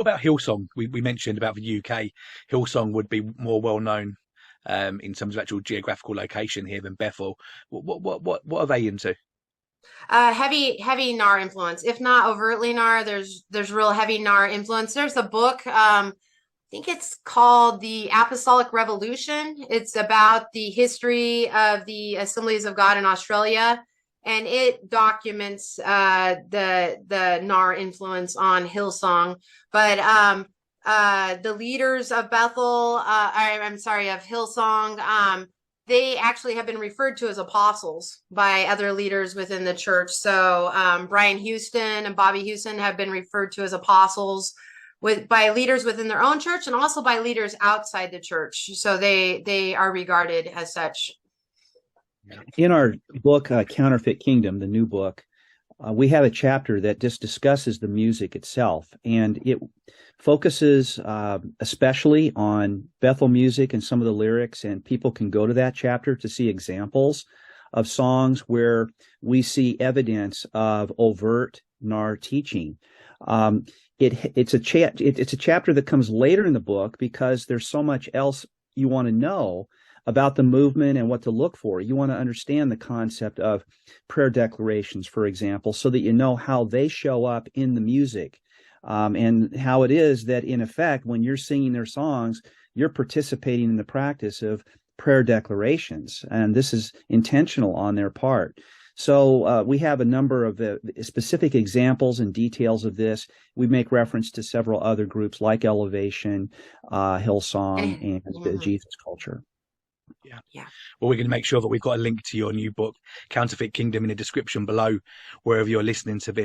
about Hillsong? We mentioned about the UK. Hillsong would be more well known in terms of actual geographical location here than Bethel. What are they into? Heavy NAR influence. If not overtly NAR, there's real heavy NAR influence. There's a book, I think it's called The Apostolic Revolution. It's about the history of the Assemblies of God in Australia, and it documents the NAR influence on Hillsong. But the leaders of Bethel, I'm sorry, of Hillsong, they actually have been referred to as apostles by other leaders within the church. So Brian Houston and Bobby Houston have been referred to as apostles by leaders within their own church and also by leaders outside the church. So they are regarded as such. In our book, Counterfeit Kingdom, the new book, we have a chapter that just discusses the music itself, and it focuses especially on Bethel music and some of the lyrics, and people can go to that chapter to see examples of songs where we see evidence of overt NAR teaching. It's a chapter that comes later in the book because there's so much else you want to know about the movement and what to look for. You want to understand the concept of prayer declarations, for example, so that you know how they show up in the music, and how it is that, in effect, when you're singing their songs, you're participating in the practice of prayer declarations, and this is intentional on their part. So we have a number of specific examples and details of this. We make reference to several other groups like Elevation, Hillsong, and Jesus Culture. Yeah. Well, we're going to make sure that we've got a link to your new book, Counterfeit Kingdom, in the description below, wherever you're listening to this.